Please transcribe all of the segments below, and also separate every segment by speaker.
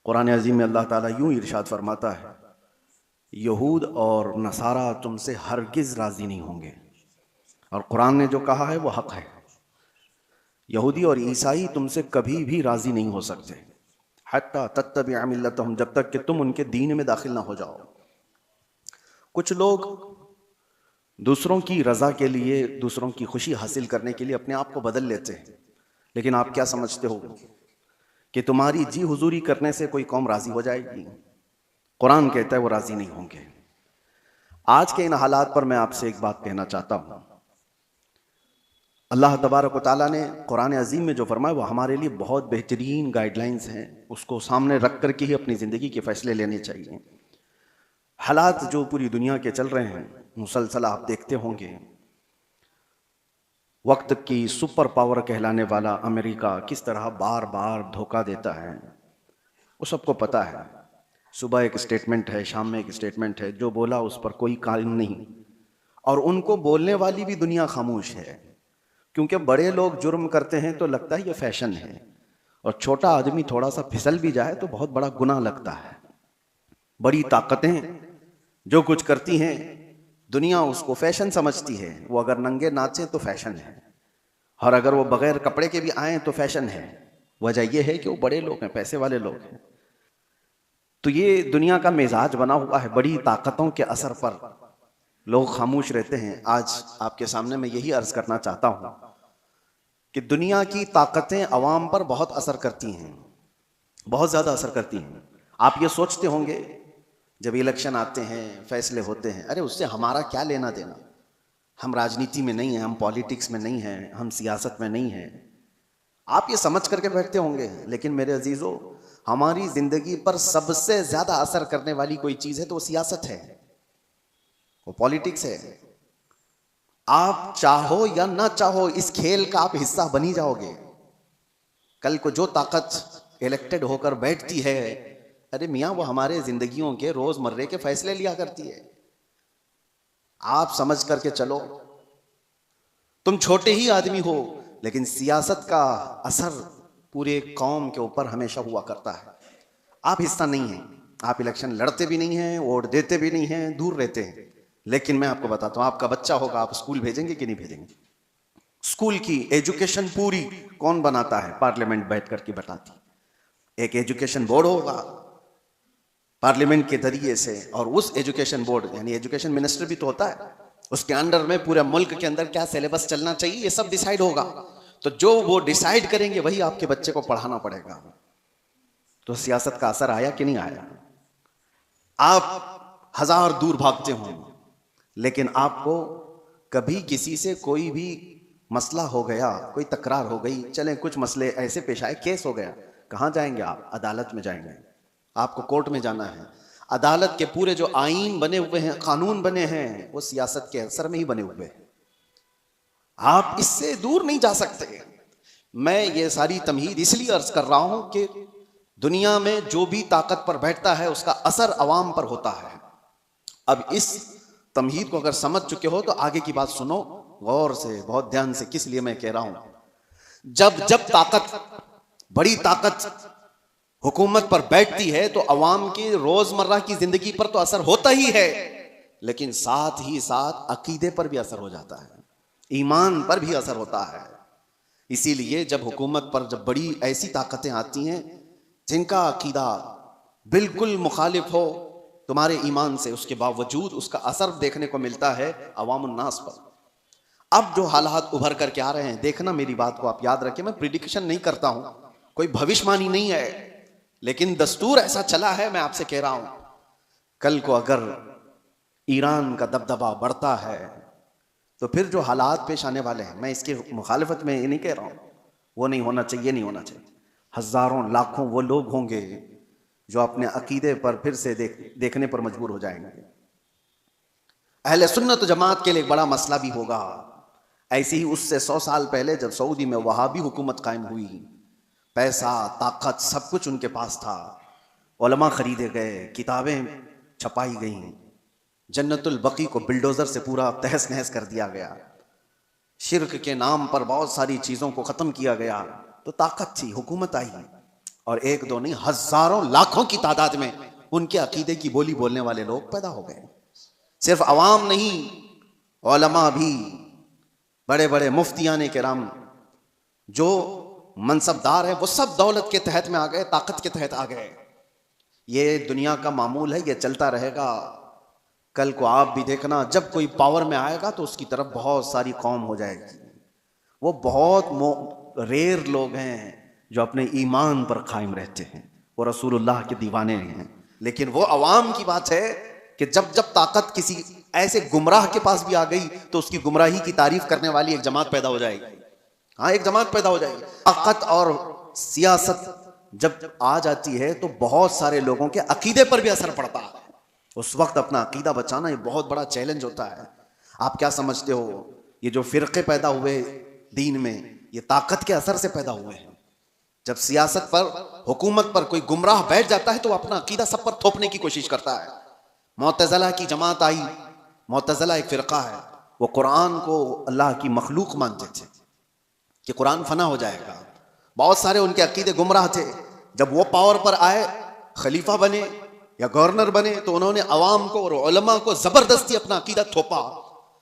Speaker 1: कुरान अज़ीम में अल्लाह ताला यूं इरशाद फरमाता है, यहूद और नसारा तुमसे हरगिज़ राज़ी नहीं होंगे। और कुरान ने जो कहा है वो हक़ है। यहूदी और ईसाई तुमसे कभी भी राज़ी नहीं हो सकते, हत्ता तत्तबिअ मिल्लतहुम, जब तक कि तुम उनके दीन में दाखिल ना हो जाओ। कुछ लोग दूसरों की रज़ा के लिए, दूसरों की खुशी हासिल करने के लिए अपने आप को बदल लेते हैं। लेकिन आप क्या समझते हो कि तुम्हारी जी हुजूरी करने से कोई कौम राज़ी हो जाएगी? कुरान कहता है वो राज़ी नहीं होंगे। आज के इन हालात पर मैं आपसे एक बात कहना चाहता हूँ। अल्लाह तबारक व तआला ने कुरान अज़ीम में जो फरमाया वो हमारे लिए बहुत बेहतरीन गाइडलाइंस हैं। उसको सामने रख कर के ही अपनी ज़िंदगी के फ़ैसले लेने चाहिए। हालात जो पूरी दुनिया के चल रहे हैं, मुसलसल आप देखते होंगे। वक्त की सुपर पावर कहलाने वाला अमेरिका किस तरह बार बार धोखा देता है, वो सबको पता है। सुबह एक स्टेटमेंट है, शाम में एक स्टेटमेंट है, जो बोला उस पर कोई कानून नहीं। और उनको बोलने वाली भी दुनिया खामोश है, क्योंकि बड़े लोग जुर्म करते हैं तो लगता है ये फैशन है, और छोटा आदमी थोड़ा सा फिसल भी जाए तो बहुत बड़ा गुनाह लगता है। बड़ी ताकतें जो कुछ करती हैं, दुनिया उसको फैशन समझती है। वो अगर नंगे नाचे तो फैशन है, और अगर वो बगैर कपड़े के भी आए तो फैशन है। वजह यह है कि वो बड़े लोग हैं, पैसे वाले लोग हैं। तो ये दुनिया का मिजाज बना हुआ है। बड़ी ताकतों के असर पर लोग खामोश रहते हैं। आज आपके सामने मैं यही अर्ज करना चाहता हूं कि दुनिया की ताकतें अवाम पर बहुत असर करती हैं, बहुत ज्यादा असर करती हैं। आप ये सोचते होंगे जब इलेक्शन आते हैं, फैसले होते हैं, अरे उससे हमारा क्या लेना देना, हम राजनीति में नहीं हैं, हम पॉलिटिक्स में नहीं हैं, हम सियासत में नहीं हैं। आप ये समझ करके बैठते होंगे। लेकिन मेरे अजीजों, हमारी जिंदगी पर सबसे ज्यादा असर करने वाली कोई चीज है तो वो सियासत है, वो पॉलिटिक्स है। आप चाहो या ना चाहो इस खेल का आप हिस्सा बनी जाओगे। कल को जो ताकत इलेक्टेड होकर बैठती है, अरे मियां वो हमारे जिंदगियों के रोजमर्रे के फैसले लिया करती है। आप समझ करके चलो, तुम छोटे ही आदमी हो लेकिन सियासत का असर पूरे कौम के ऊपर हमेशा हुआ करता है। आप हिस्सा नहीं हैं, आप इलेक्शन लड़ते भी नहीं हैं, वोट देते भी नहीं हैं, दूर रहते हैं। लेकिन मैं आपको बताता हूं, आपका बच्चा होगा, आप स्कूल भेजेंगे कि नहीं भेजेंगे? स्कूल की एजुकेशन पूरी कौन बनाता है? पार्लियामेंट बैठ करके बताती। एक एजुकेशन बोर्ड होगा पार्लियामेंट के जरिए से, और उस एजुकेशन बोर्ड यानी एजुकेशन मिनिस्टर भी तो होता है, उसके अंडर में पूरे मुल्क के अंदर क्या सिलेबस चलना चाहिए ये सब डिसाइड होगा। तो जो वो डिसाइड करेंगे वही आपके बच्चे को पढ़ाना पड़ेगा। तो सियासत का असर आया कि नहीं आया? आप हजार दूर भागते हो, लेकिन आपको कभी किसी से कोई भी मसला हो गया, कोई तकरार हो गई, चले कुछ मसले ऐसे पेश आए, केस हो गया, कहां जाएंगे आप? अदालत में जाएंगे। आपको कोर्ट में जाना है। अदालत के पूरे जो आईन बने हुए हैं, कानून बने हैं, वो सियासत के असर में ही बने हुए हैं। आप इससे दूर नहीं जा सकते। मैं ये सारी तमहीद इसलिए अर्ज कर रहा हूं कि दुनिया में जो भी ताकत पर बैठता है उसका असर अवाम पर होता है। अब इस तमहीद को अगर समझ चुके हो तो आगे की बात सुनो गौर से, बहुत ध्यान से। किस लिए मैं कह रहा हूं? जब जब ताकत, बड़ी ताकत हुकूमत पर बैठती है तो अवाम की रोजमर्रा की जिंदगी पर तो असर होता ही है, लेकिन साथ ही साथ अकीदे पर भी असर हो जाता है, ईमान पर भी असर होता है। इसीलिए जब हुकूमत पर जब बड़ी ऐसी ताकतें आती हैं जिनका अकीदा बिल्कुल मुखालिफ हो तुम्हारे ईमान से, उसके बावजूद उसका असर देखने को मिलता है अवामुन नास पर। अब जो हालात उभर करके आ रहे हैं, देखना मेरी बात को आप याद रखें, मैं प्रिडिक्शन नहीं करता हूं, कोई भविष्यवाणी नहीं है, लेकिन दस्तूर ऐसा चला है। मैं आपसे कह रहा हूं, कल को अगर ईरान का दबदबा बढ़ता है तो फिर जो हालात पेश आने वाले हैं, मैं इसके मुखालिफत में ये नहीं कह रहा हूं वो नहीं होना चाहिए, नहीं होना चाहिए। हजारों लाखों वो लोग होंगे जो अपने अकीदे पर फिर से देखने पर मजबूर हो जाएंगे। अहले सुन्नत जमात के लिए एक बड़ा मसला भी होगा। ऐसे ही उससे 100 साल पहले जब सऊदी में वहाबी हुकूमत कायम हुई, पैसा, ताकत, सब कुछ उनके पास था, उलमा खरीदे गए, किताबें छपाई गईं, जन्नतुल बकी को बिल्डोजर से पूरा तहस नहस कर दिया गया, शिर्क के नाम पर बहुत सारी चीजों को खत्म किया गया। तो ताकत थी, हुकूमत आई, और एक दो नहीं, हजारों लाखों की तादाद में उनके अकीदे की बोली बोलने वाले लोग पैदा हो गए। सिर्फ अवाम नहीं, उलमा भी, बड़े बड़े मुफ्तियाने किराम, जो मनसबदार है, वो सब दौलत के तहत में आ गए, ताकत के तहत आ गए। ये दुनिया का मामूल है, ये चलता रहेगा। कल को आप भी देखना, जब कोई पावर में आएगा तो उसकी तरफ बहुत सारी कौम हो जाएगी। वो बहुत रेयर लोग हैं जो अपने ईमान पर कायम रहते हैं, वो रसूलुल्लाह के दीवाने हैं। लेकिन वो अवाम की बात है कि जब जब ताकत किसी ऐसे गुमराह के पास भी आ गई तो उसकी गुमराही की तारीफ करने वाली एक जमात पैदा हो जाएगी। हाँ, एक जमात पैदा हो जाएगी। ताकत और सियासत जब आ जाती है तो बहुत सारे लोगों के अकीदे पर भी असर पड़ता है। उस वक्त अपना अकीदा बचाना ये बहुत बड़ा चैलेंज होता है। आप क्या समझते हो, ये जो फिरके पैदा हुए दीन में, ये ताकत के असर से पैदा हुए हैं। जब सियासत पर, हुकूमत पर कोई गुमराह बैठ जाता है तो अपना अकीदा सब पर थोपने की कोशिश करता है। मुअतज़िला की जमात आई, मुअतज़िला एक फिरका है, वो कुरान को अल्लाह की मखलूक मानते थे कि कुरान फना हो जाएगा। बहुत सारे उनके अकीदे गुमराह थे। जब वो पावर पर आए, खलीफा बने या गवर्नर बने, तो उन्होंने अवाम को और उलमा को जबरदस्ती अपना अकीदा थोपा।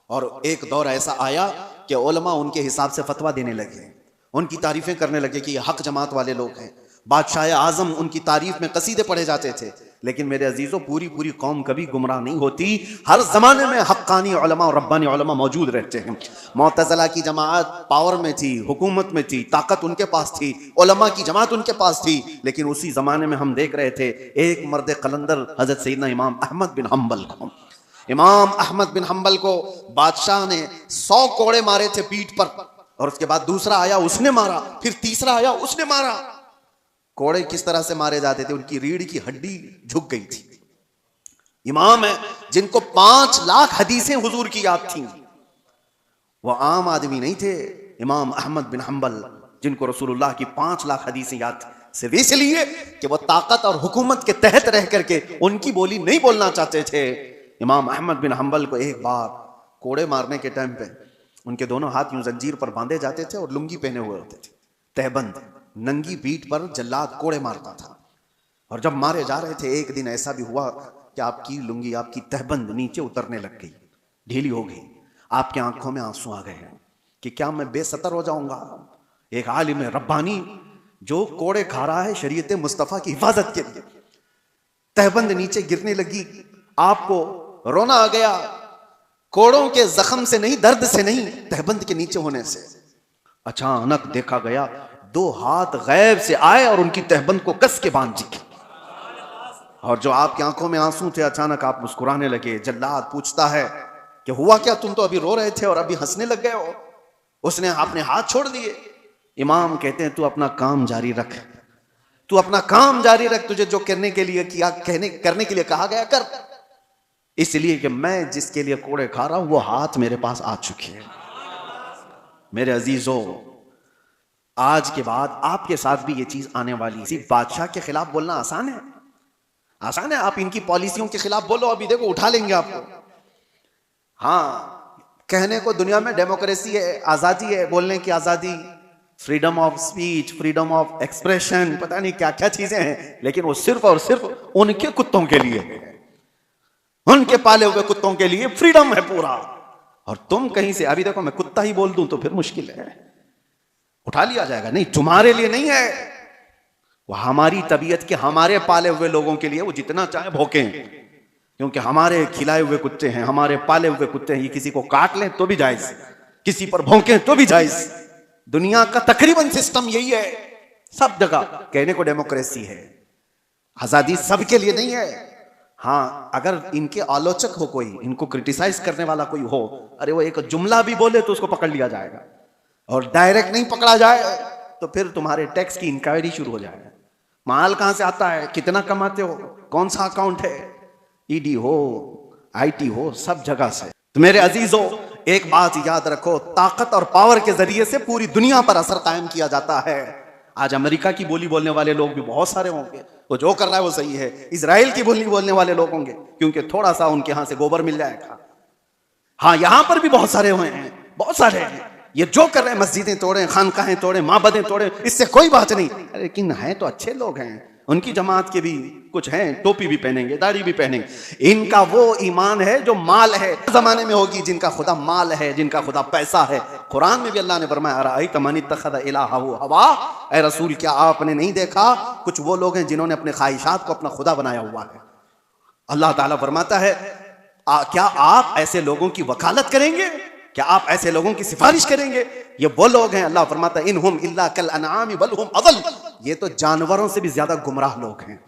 Speaker 1: और एक दौर ऐसा आया कि उलमा उनके हिसाब से फतवा देने लगे, उनकी तारीफें करने लगे कि ये हक जमात वाले लोग हैं। बादशाह आजम उनकी तारीफ में कसीदे पढ़े जाते थे। लेकिन मेरे अजीजों, पूरी पूरी कौम कभी गुमराह नहीं होती। हर जमाने में हक्कानी उलमा और रब्बानी उलमा मौजूद रहते हैं। मुअतज़िला की जमात पावर में थी, हुकूमत में थी, ताकत उनके पास थी, उलमा की जमात उनके पास थी। लेकिन उसी जमाने में हम देख रहे थे एक मर्द कलंदर हजरत सैयदना इमाम अहमद बिन हम्बल को, इमाम अहमद बिन हम्बल को बादशाह ने 100 कोड़े मारे थे पीठ पर, और उसके बाद दूसरा आया उसने मारा, फिर तीसरा आया उसने मारा। कोड़े किस तरह से मारे जाते थे, उनकी रीढ़ की हड्डी झुक गई थी। इमाम है जिनको 5 लाख हदीसें हुजूर की याद थी, वो आम आदमी नहीं थे। इमाम अहमद बिन हम्बल जिनको रसूलुल्लाह की 5 लाख हदीसें याद थी, सिर्फ इसलिए कि वो ताकत और हुकूमत के तहत रह करके उनकी बोली नहीं बोलना चाहते थे। इमाम अहमद बिन हम्बल को एक बार कोड़े मारने के टाइम पे उनके दोनों हाथ यूं जंजीर पर बांधे जाते थे और लुंगी पहने हुए होते थे, तहबंद, नंगी पीठ पर जल्लाद कोड़े मारता था। और जब मारे जा रहे थे, एक दिन ऐसा भी हुआ कि आपकी लुंगी, आपकी तहबंद नीचे उतरने लग गई, ढीली हो गई। आपकी आंखों में आंसू आ गए कि क्या मैं बेसतर हो जाऊंगा। एक आलिम रब्बानी जो कोड़े खा रहा है शरीयत मुस्तफा की हिफाजत के लिए, तहबंद नीचे गिरने लगी, आपको रोना आ गया। कोड़ों के जख्म से नहीं, दर्द से नहीं, तहबंद के नीचे होने से। अचानक देखा गया 2 हाथ गैब से आए और उनकी तहबंद को कस के बांध दी। और जो आपकी आंखों में आंसू थे, अचानक आप मुस्कुराने लगे। जल्लाद पूछता है कि हुआ क्या, तुम तो अभी रो रहे थे और अभी हंसने लग गए हो। उसने आपने हाथ छोड़ दिए। इमाम कहते हैं तू अपना काम जारी रख, तू अपना काम जारी रख, तुझे जो करने के लिए किया, करने के लिए कहा गया कर। इसलिए कि मैं जिसके लिए कोड़े खा रहा हूं वो हाथ मेरे पास आ चुके हैं। मेरे अजीजों, आज के बाद आपके साथ भी ये चीज आने वाली है। बादशाह के खिलाफ बोलना आसान है, आसान है। आप इनकी पॉलिसियों के खिलाफ बोलो, अभी देखो उठा लेंगे आपको। हाँ, कहने को दुनिया में डेमोक्रेसी है, आजादी है, बोलने की आजादी, freedom of speech, freedom of expression, पता नहीं क्या क्या चीजें हैं, लेकिन वो सिर्फ और सिर्फ उनके कुत्तों के लिए है, उनके पाले हुए कुत्तों के लिए फ्रीडम है पूरा। और तुम कहीं से, अभी देखो मैं कुत्ता ही बोल दूं तो फिर मुश्किल है, उठा लिया जाएगा। नहीं, तुम्हारे लिए नहीं है, वो हमारी तबीयत के, हमारे पाले हुए लोगों के लिए वो जितना चाहे भौंकें, क्योंकि हमारे खिलाए हुए कुत्ते हैं, हमारे पाले हुए कुत्ते हैं। ये किसी को काट लें तो भी जायज, किसी पर भौंकें तो भी जायज। दुनिया का तकरीबन सिस्टम यही है, सब जगह। कहने को डेमोक्रेसी है, आजादी सबके लिए नहीं है। हाँ, अगर इनके आलोचक हो कोई, इनको क्रिटिसाइज करने वाला कोई हो, अरे वो एक जुमला भी बोले तो उसको पकड़ लिया जाएगा, और डायरेक्ट नहीं पकड़ा जाए तो फिर तुम्हारे टैक्स की इंक्वायरी शुरू हो जाएगा। माल कहां से आता है, कितना कमाते हो, कौन सा अकाउंट है, ईडी हो, आईटी हो, सब जगह से। तो मेरे अजीजों, एक बात याद रखो, ताकत और पावर के जरिए से पूरी दुनिया पर असर कायम किया जाता है। आज अमेरिका की बोली बोलने वाले लोग भी बहुत सारे होंगे, वो जो कर रहा है वो सही है। इजराइल की बोली बोलने वाले लोग होंगे, क्योंकि थोड़ा सा उनके यहां से गोबर मिल जाएगा। हाँ, यहां पर भी बहुत सारे हुए हैं, बहुत सारे हैं। ये जो कर रहे हैं, मस्जिदें तोड़े, खानकाहें तोड़े, माबदें तोड़े, इससे कोई बात नहीं। लेकिन हैं तो अच्छे लोग हैं, उनकी जमात के भी कुछ हैं, टोपी भी पहनेंगे, दाढ़ी भी पहनेंगे। इनका वो ईमान है जो माल है, जमाने में होगी जिनका खुदा माल है, जिनका खुदा पैसा है। कुरान में भी अल्लाह ने फरमाया अराअयत मन इत्तखज़ इलाहहु हवा, ऐ रसूल क्या आपने नहीं देखा कुछ वो लोग हैं जिन्होंने अपने ख्वाहिशात को अपना खुदा बनाया हुआ है। अल्लाह ताला फरमाता है क्या आप ऐसे लोगों की वकालत करेंगे, क्या आप ऐसे लोगों की सिफारिश करेंगे? ये वो लोग हैं, अल्लाह फरमाता है इनहुम इल्ला कल अनआम बल हुम अदल, ये तो जानवरों से भी ज्यादा गुमराह लोग हैं।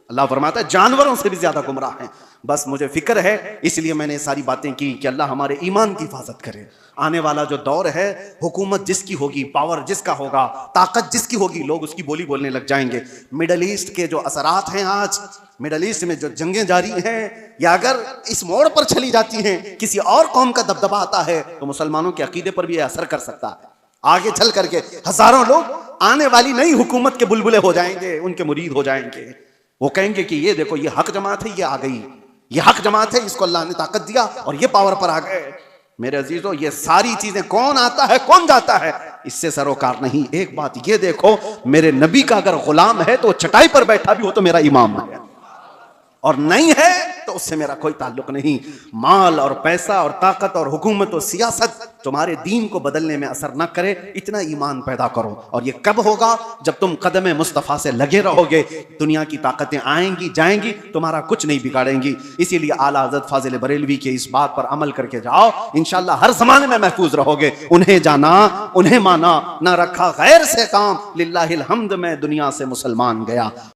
Speaker 1: अल्लाह फरमाता है जानवरों से भी ज्यादा गुमराह हैं। बस मुझे फिक्र है, इसलिए मैंने सारी बातें की कि अल्लाह हमारे ईमान की हिफाजत करे। आने वाला जो दौर है, हुकूमत जिसकी होगी, पावर जिसका होगा, ताकत जिसकी होगी, लोग उसकी बोली बोलने लग जाएंगे। मिडल ईस्ट के जो असरात हैं, आज मिडल ईस्ट में जो जंगें जारी हैं, या अगर इस मोड़ पर चली जाती हैं, किसी और कौम का दबदबा आता है, तो मुसलमानों के अकीदे पर भी असर कर सकता है। आगे चल करके हजारों लोग आने वाली नई हुकूमत के बुलबुले हो जाएंगे, उनके मुरीद हो जाएंगे। वो कहेंगे कि ये देखो, ये हक जमात है, ये आ गई, ये हक जमात है, इसको अल्लाह ने ताकत दिया और ये पावर पर आ गए। मेरे अजीजों, ये सारी चीजें कौन आता है कौन जाता है, इससे सरोकार नहीं। एक बात ये देखो, मेरे नबी का अगर गुलाम है तो चटाई पर बैठा भी हो तो मेरा इमाम है, और नहीं है तो उससे मेरा कोई ताल्लुक नहीं। माल और पैसा और ताकत और हुकूमत और सियासत तुम्हारे दीन को बदलने में असर न करे, इतना ईमान पैदा करो। और ये कब होगा? जब तुम कदम मुस्तफ़ा से लगे रहोगे। दुनिया की ताकतें आएंगी जाएंगी, तुम्हारा कुछ नहीं बिगाड़ेंगी। इसीलिए आला हज़रत फाजिल बरेलवी के इस बात पर अमल करके जाओ, इंशाअल्लाह हर जमाने में महफूज रहोगे। उन्हें जाना, उन्हें माना, ना रखा गैर से काम, लिल्लाहिल हम्द में दुनिया से मुसलमान गया।